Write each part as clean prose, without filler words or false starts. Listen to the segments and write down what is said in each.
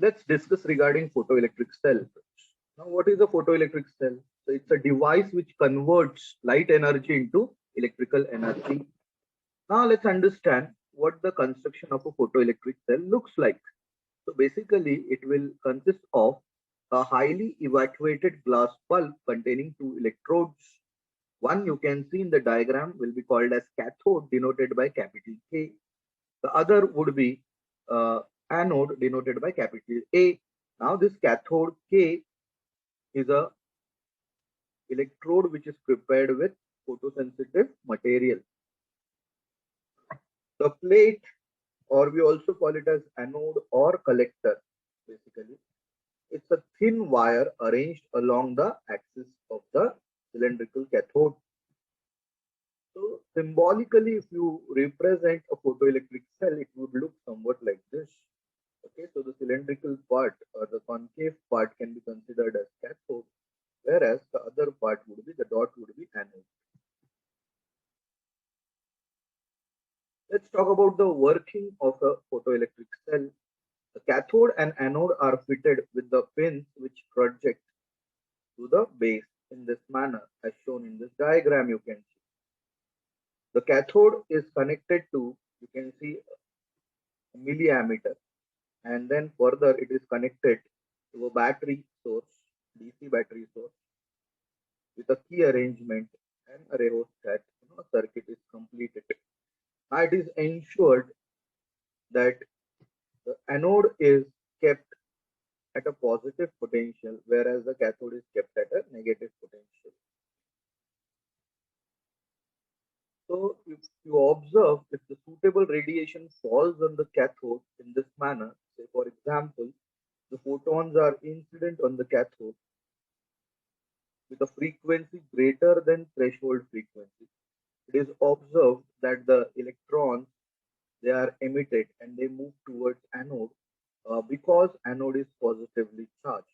Let's discuss regarding photoelectric cell. Now, what is a photoelectric cell? So it's a device which converts light energy into electrical energy. Now let's understand what the construction of a photoelectric cell looks like. So basically, it will consist of a highly evacuated glass bulb containing two electrodes. One you can see in the diagram will be called as cathode, denoted by capital K. The other would be anode, denoted by capital A. Now this cathode K is a electrode which is prepared with photosensitive material. The plate, or we also call it as anode or collector, basically, it's a thin wire arranged along the axis of the cylindrical cathode. So symbolically, if you represent a photoelectric cell, it would look somewhat like this. Okay, so the cylindrical part or the concave part can be considered as cathode, whereas the other part would be, the dot would be anode. Let's talk about the working of a photoelectric cell. The cathode and anode are fitted with the pins which project to the base in this manner, as shown in this diagram. You can see the cathode is connected to, you can see, a milliammeter, and then further it is connected to a battery source, DC battery source, with a key arrangement and a rheostat. Circuit is completed. Now it is ensured that the anode is kept at a positive potential, whereas the cathode is kept at a negative potential. So if you observe, if the suitable radiation falls on the cathode in this manner, say for example, the photons are incident on the cathode with a frequency greater than threshold frequency, it is observed that the electrons, they are emitted and they move towards anode because anode is positively charged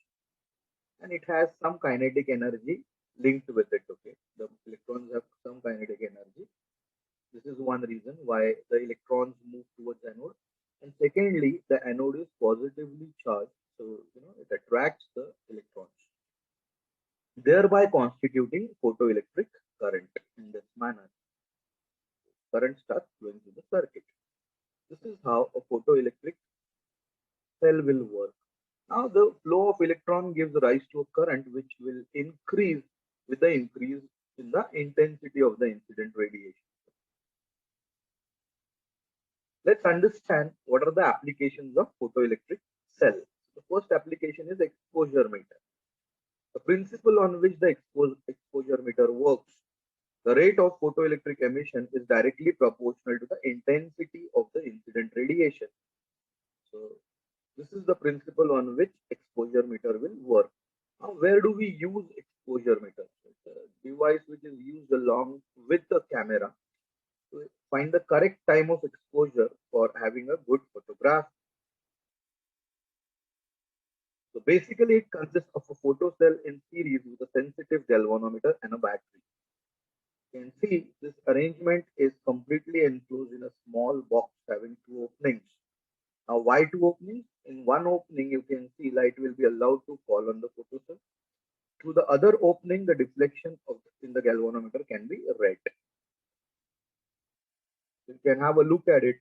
and it has some kinetic energy linked with it. Okay, the electrons have some kinetic energy. This is one reason why the electrons move towards anode. And secondly, the anode is positively charged, so it attracts the electrons, thereby constituting photoelectric current. In this manner, current starts flowing through the circuit. This is how a photoelectric cell will work. Now the flow of electron gives rise to a current which will increase with the increase in the intensity of the incident radiation. Let's understand what are the applications of photoelectric cell. The first application is exposure meter. The principle on which the exposure meter works, the rate of photoelectric emission is directly proportional to the intensity of the incident radiation. So this is the principle on which exposure meter will work. Now, where do we use exposure meter? It's a device which is used along with the camera to find the correct time of exposure for having a good photograph. So basically, it consists of a photo cell in series with a sensitive galvanometer and a battery. You can see this arrangement is completely enclosed in a small box having two openings. Now, why two openings? In one opening, you can see light will be allowed to fall on the photocell. Through the other opening, the deflection in the galvanometer can be read. You can have a look at it,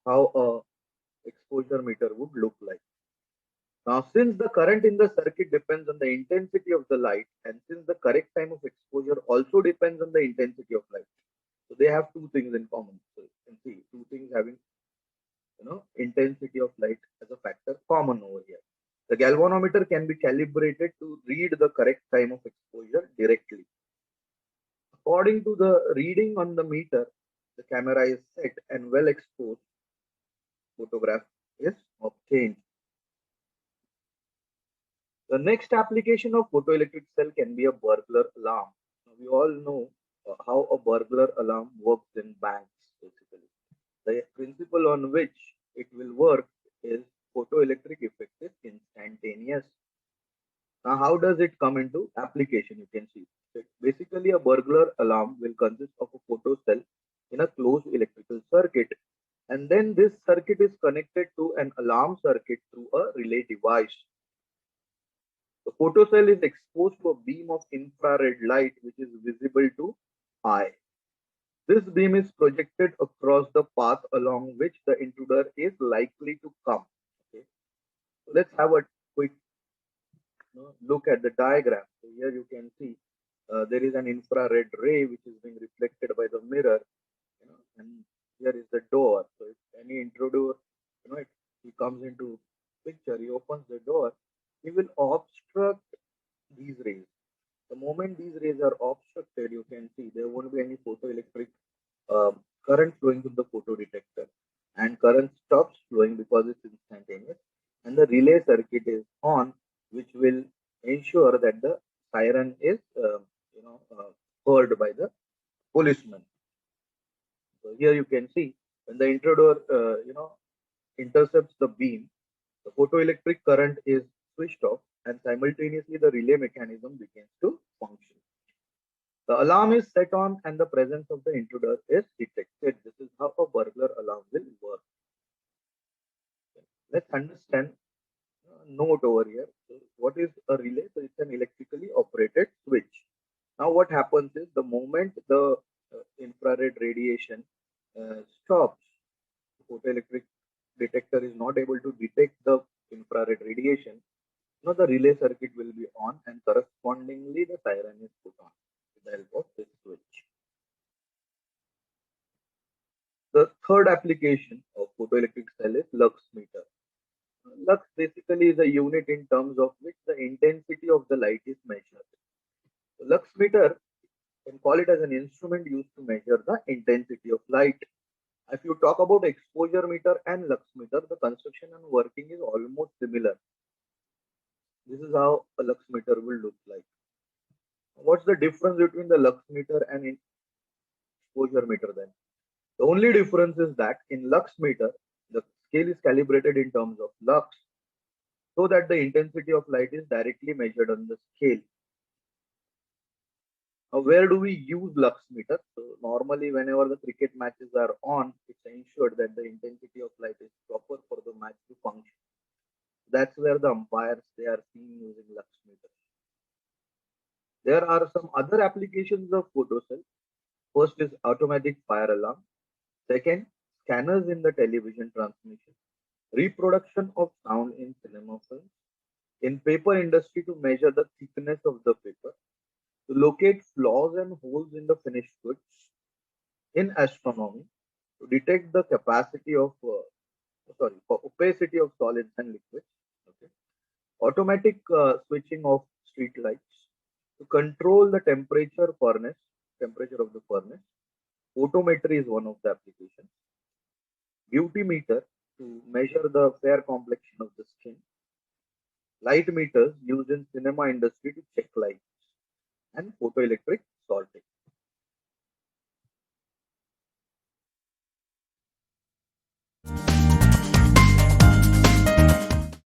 how a exposure meter would look like. Now, since the current in the circuit depends on the intensity of the light, and since the correct time of exposure also depends on the intensity of light, so they have two things in common. So you can see two things having intensity of light as a factor common over here. The galvanometer can be calibrated to read the correct time of exposure directly. According to the reading on the meter, the camera is set and well exposed, photograph is obtained. The next application of photoelectric cell can be a burglar alarm. Now, we all know how a burglar alarm works in banks. Basically, the principle on which it will work is photoelectric effect is instantaneous. Now, how does it come into application? You can see. So basically, a burglar alarm will consist of a photo cell in a closed electrical circuit. And then this circuit is connected to an alarm circuit through a relay device. The photocell is exposed to a beam of infrared light which is visible to eye. This beam is projected across the path along which the intruder is likely to come. Okay. So let's have a quick look at the diagram. So here you can see there is an infrared ray which is being reflected by the mirror, and here is the door. So if any intruder, he comes into picture, he opens the door, he will obstruct these rays. The moment these rays are obstructed, you can see there won't be any photoelectric current flowing to the photo detector, and current stops flowing because it's instantaneous, and the relay circuit is on, which will ensure that the siren is heard by the policeman. So here you can see when the intruder intercepts the beam, the photoelectric current is switched off, and simultaneously the relay mechanism begins to function. The alarm is set on and the presence of the intruder is detected. This is how a burglar alarm will work. Let's understand note over here. So what is a relay? So it's an electrically operated switch. Now what happens is the moment the infrared radiation stops, the photoelectric detector is not able to detect the infrared radiation. Now the relay circuit will be on, and correspondingly the siren is put on with the help of this switch. The third application of photoelectric cell is lux meter. Lux basically is a unit in terms of which the intensity of the light is measured. So lux meter, you can call it as an instrument used to measure the intensity of light. If you talk about exposure meter and lux meter, the construction and working is almost similar. This is how a lux meter will look like. What's the difference between the lux meter and exposure meter then? The only difference is that in lux meter, the scale is calibrated in terms of lux, so that the intensity of light is directly measured on the scale. Now, where do we use lux meter? So normally whenever the cricket matches are on, it's ensured that the intensity of light is proper for the match to function. That's where the umpires, they are seen using lux meter. There are some other applications of photocell. First is automatic fire alarm. Second, scanners in the television transmission. Reproduction of sound in cinema films. In paper industry to measure the thickness of the paper. To locate flaws and holes in the finished goods. In astronomy, to detect the capacity of, opacity of solids and liquids. Okay. Automatic switching of street lights. To control the temperature of the furnace. Photometry is one of the applications. Beauty meter to measure the fair complexion of the skin. Light meters used in cinema industry to check lights. And photoelectric sorting.